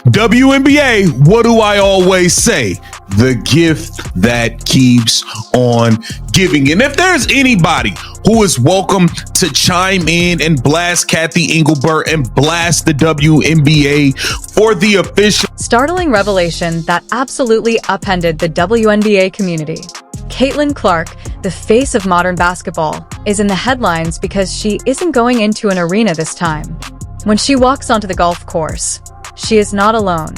WNBA, what do I always say? The gift that keeps on giving. And if there's anybody who is welcome to chime in and blast Cathy Engelbert and blast the WNBA for the official startling revelation that absolutely upended the WNBA community. Caitlin Clark, the face of modern basketball, is in the headlines because she isn't going into an arena this time. When she walks onto the golf course, she is not alone.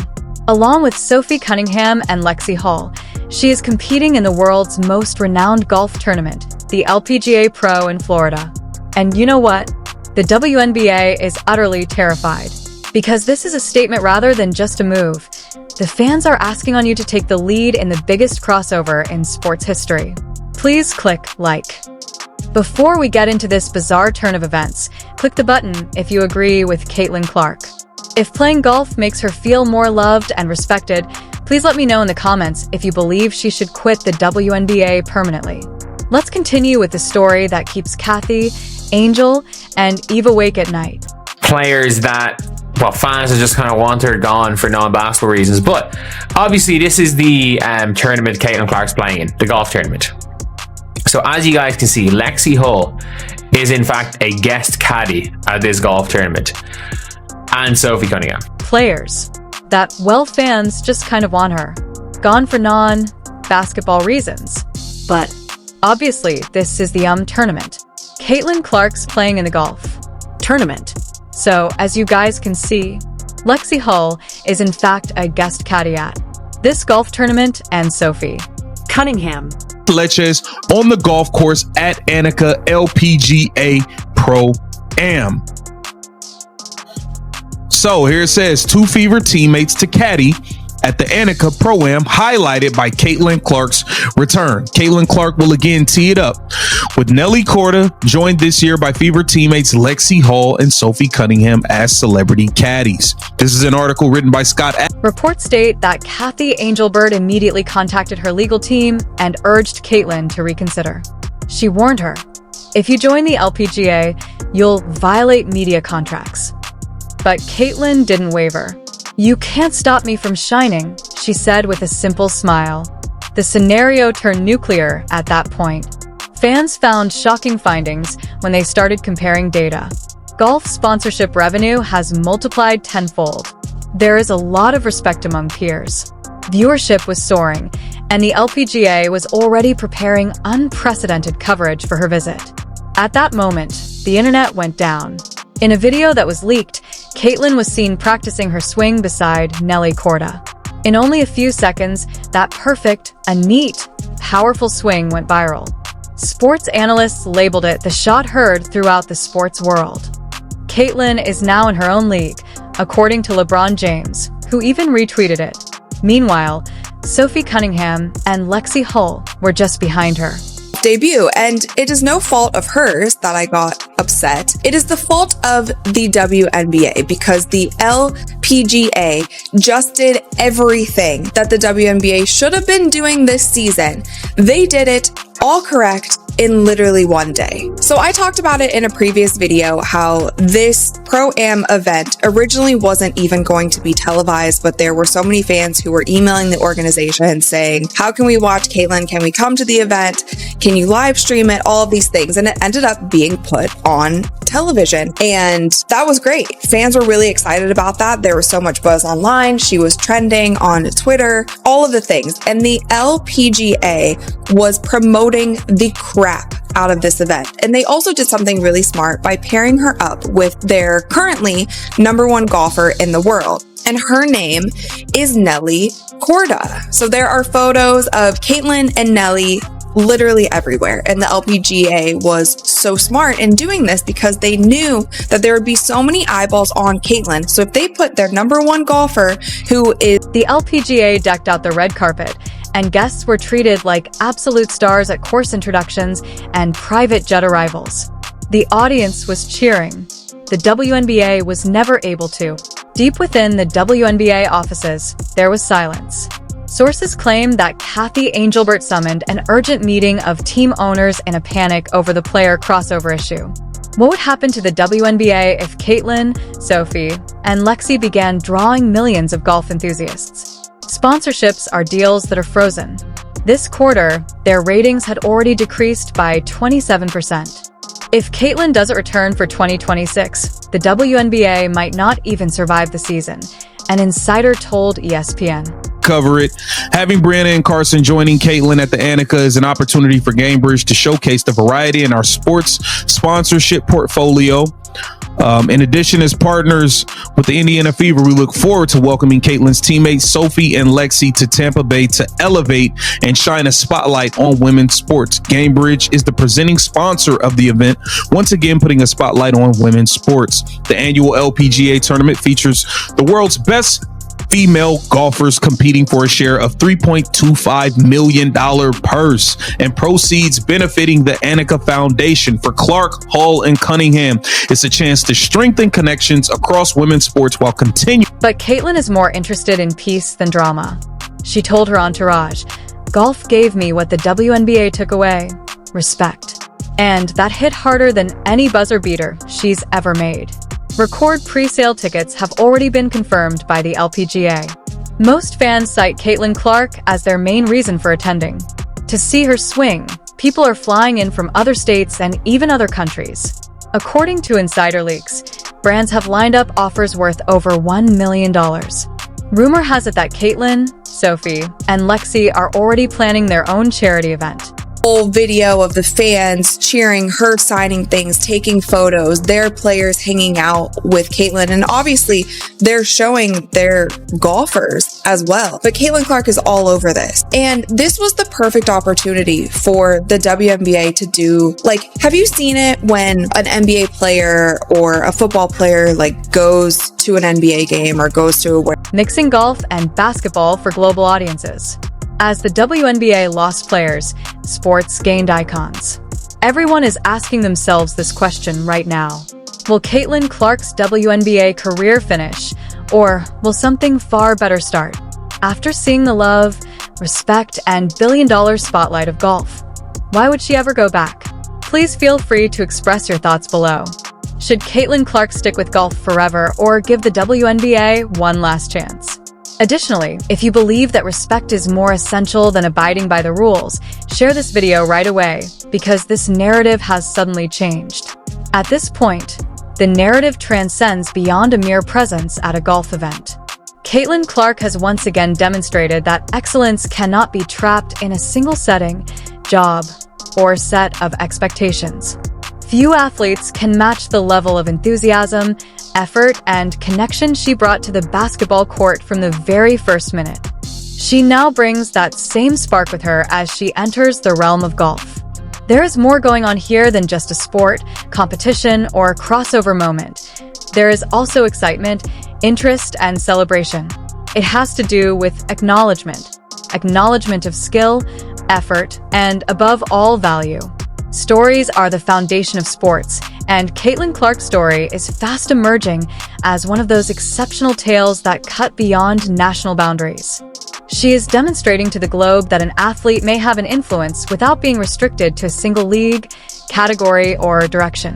Along with Sophie Cunningham and Lexie Hall, she is competing in the world's most renowned golf tournament, the LPGA Pro in Florida. And you know what? The WNBA is utterly terrified. Because this is a statement rather than just a move. The fans are asking on you to take the lead in the biggest crossover in sports history. Please click like. Before we get into this bizarre turn of events, click the button if you agree with Caitlin Clark. If playing golf makes her feel more loved and respected, please let me know in the comments if you believe she should quit the WNBA permanently. Let's continue with the story that keeps Cathy, Angel, and Eve awake at night. Players that, well, fans have just kind of want her gone for non-basketball reasons. But obviously this is the tournament Caitlin Clark's playing in, the golf tournament. So as you guys can see, Lexie Hall is in fact a guest caddy at this golf tournament. And Sophie Cunningham. Players that, well, fans just kind of want her. Gone for non-basketball reasons. But obviously, this is the tournament. Caitlin Clark's playing in the golf tournament. So, as you guys can see, Lexie Hall is in fact a guest caddy at this golf tournament, and Sophie Cunningham Lexie on the golf course at Annika LPGA Pro-Am. So here it says, two fever teammates to caddy at the Annika Pro-Am, highlighted by Caitlin Clark's return. Caitlin Clark will again tee it up with Nelly Korda, joined this year by fever teammates Lexie Hall and Sophie Cunningham as celebrity caddies. This is an article written by Scott. Reports state that Cathy Engelbert immediately contacted her legal team and urged Caitlin to reconsider. She warned her, if you join the LPGA, you'll violate media contracts. But Caitlin didn't waver. You can't stop me from shining, she said with a simple smile. The scenario turned nuclear at that point. Fans found shocking findings when they started comparing data. Golf sponsorship revenue has multiplied tenfold. There is a lot of respect among peers. Viewership was soaring, and the LPGA was already preparing unprecedented coverage for her visit. At that moment, the internet went down. In a video that was leaked, Caitlin was seen practicing her swing beside Nelly Korda. In only a few seconds, that perfect, neat, powerful swing went viral. Sports analysts labeled it the shot heard throughout the sports world. Caitlin is now in her own league, according to LeBron James, who even retweeted it. Meanwhile, Sophie Cunningham and Lexie Hall were just behind her. Debut, and it is no fault of hers that I got upset. It is the fault of the WNBA because the LPGA just did everything that the WNBA should have been doing this season. They did it all correct in literally one day. So I talked about it in a previous video how this Pro-Am event originally wasn't even going to be televised, but there were so many fans who were emailing the organization saying, how can we watch Caitlin? Can we come to the event? Can you live stream it? All of these things. And it ended up being put on television. And that was great. Fans were really excited about that. There was so much buzz online. She was trending on Twitter, all of the things. And the LPGA was promoting the crap out of this event. And they also did something really smart by pairing her up with their currently #1 golfer in the world. And her name is Nelly Korda. So there are photos of Caitlin and Nelly literally everywhere. And the LPGA was so smart in doing this because they knew that there would be so many eyeballs on Caitlin. So if they put their #1 golfer, who is... The LPGA decked out the red carpet, and guests were treated like absolute stars at course introductions and private jet arrivals. The audience was cheering. The WNBA was never able to. Deep within the WNBA offices, there was silence. Sources claim that Cathy Engelbert summoned an urgent meeting of team owners in a panic over the player crossover issue. What would happen to the WNBA if Caitlin, Sophie, and Lexie began drawing millions of golf enthusiasts? Sponsorships are deals that are frozen. This quarter, their ratings had already decreased by 27%. If Caitlin doesn't return for 2026, the WNBA might not even survive the season, an insider told ESPN. Cover it. Having Brianna and Carson joining Caitlin at the Annika is an opportunity for Gamebridge to showcase the variety in our sports sponsorship portfolio. In addition, as partners with the Indiana Fever, we look forward to welcoming Caitlin's teammates Sophie and Lexie to Tampa Bay to elevate and shine a spotlight on women's sports. Gamebridge is the presenting sponsor of the event, once again putting a spotlight on women's sports. The annual LPGA tournament features the world's best female golfers competing for a share of $3.25 million purse and proceeds benefiting the Annika Foundation. For Clark, Hall, and Cunningham, it's a chance to strengthen connections across women's sports while continuing. But Caitlin is more interested in peace than drama. She told her entourage, "Golf gave me what the WNBA took away, respect." And that hit harder than any buzzer beater she's ever made. Record pre-sale tickets have already been confirmed by the LPGA. Most fans cite Caitlin Clark as their main reason for attending. To see her swing, people are flying in from other states and even other countries. According to insider leaks, brands have lined up offers worth over $1 million. Rumor has it that Caitlin, Sophie, and Lexie are already planning their own charity event. Whole video of the fans cheering her, signing things, taking photos, their players hanging out with Caitlin, and obviously they're showing their golfers as well. But Caitlin Clark is all over this. And this was the perfect opportunity for the WNBA to do, have you seen it when an NBA player or a football player goes to an NBA game or goes to a... Mixing golf and basketball for global audiences. As the WNBA lost players, sports gained icons. Everyone is asking themselves this question right now. Will Caitlin Clark's WNBA career finish, or will something far better start? After seeing the love, respect, and billion-dollar spotlight of golf, why would she ever go back? Please feel free to express your thoughts below. Should Caitlin Clark stick with golf forever or give the WNBA one last chance? Additionally, if you believe that respect is more essential than abiding by the rules, share this video right away, because this narrative has suddenly changed. At this point, the narrative transcends beyond a mere presence at a golf event. Caitlin Clark has once again demonstrated that excellence cannot be trapped in a single setting, job, or set of expectations. Few athletes can match the level of enthusiasm, effort, and connection she brought to the basketball court from the very first minute. She now brings that same spark with her as she enters the realm of golf. There is more going on here than just a sport, competition, or crossover moment. There is also excitement, interest, and celebration. It has to do with acknowledgement of skill, effort, and above all, value. Stories are the foundation of sports, and Caitlin Clark's story is fast emerging as one of those exceptional tales that cut beyond national boundaries. She is demonstrating to the globe that an athlete may have an influence without being restricted to a single league, category, or direction.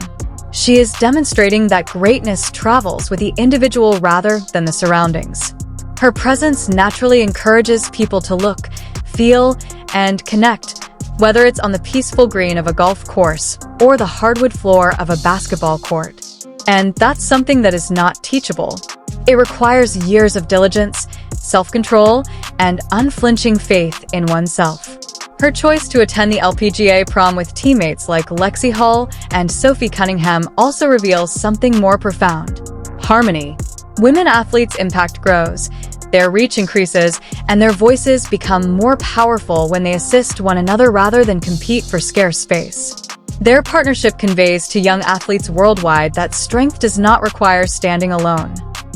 She is demonstrating that greatness travels with the individual rather than the surroundings. Her presence naturally encourages people to look, feel, and connect, whether it's on the peaceful green of a golf course or the hardwood floor of a basketball court. And that's something that is not teachable. It requires years of diligence, self-control, and unflinching faith in oneself. Her choice to attend the LPGA prom with teammates like Lexie Hall and Sophie Cunningham also reveals something more profound: harmony. Women athletes' impact grows, their reach increases, and their voices become more powerful when they assist one another rather than compete for scarce space. Their partnership conveys to young athletes worldwide that strength does not require standing alone.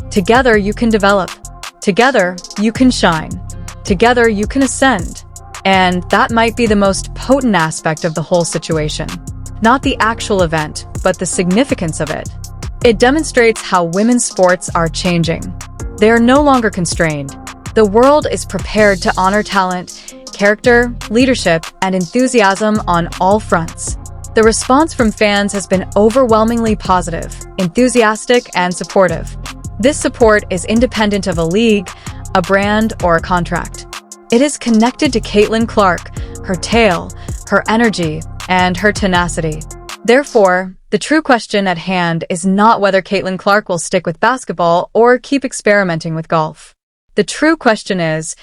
Together you can develop. Together you can shine. Together you can ascend. And that might be the most potent aspect of the whole situation. Not the actual event, but the significance of it. It demonstrates how women's sports are changing. They are no longer constrained. The world is prepared to honor talent, character, leadership, and enthusiasm on all fronts. The response from fans has been overwhelmingly positive, enthusiastic, and supportive. This support is independent of a league, a brand, or a contract. It is connected to Caitlin Clark, her tale, her energy, and her tenacity. Therefore, the true question at hand is not whether Caitlin Clark will stick with basketball or keep experimenting with golf. The true question is,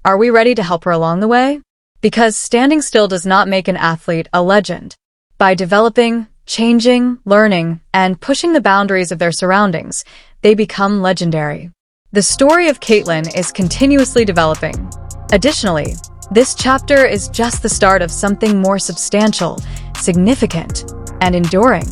are we ready to help her along the way? Because standing still does not make an athlete a legend. By developing, changing, learning, and pushing the boundaries of their surroundings, they become legendary. The story of Caitlin is continuously developing. Additionally, this chapter is just the start of something more substantial, significant, and enduring.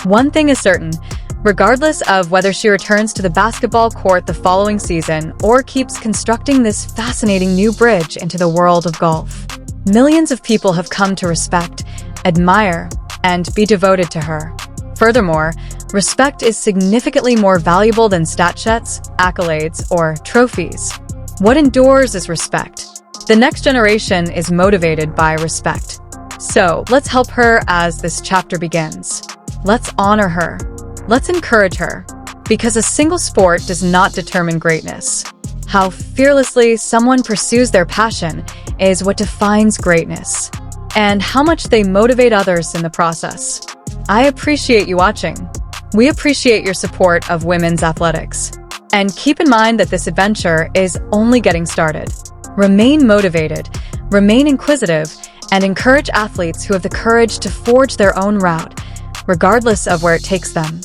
One thing is certain, regardless of whether she returns to the basketball court the following season or keeps constructing this fascinating new bridge into the world of golf, millions of people have come to respect, admire, and be devoted to her. Furthermore, respect is significantly more valuable than stat sheets, accolades, or trophies. What endures is respect. The next generation is motivated by respect. So, let's help her as this chapter begins. Let's honor her. Let's encourage her. Because a single sport does not determine greatness. How fearlessly someone pursues their passion is what defines greatness. And how much they motivate others in the process. I appreciate you watching. We appreciate your support of women's athletics. And keep in mind that this adventure is only getting started. Remain motivated, remain inquisitive, and encourage athletes who have the courage to forge their own route, regardless of where it takes them.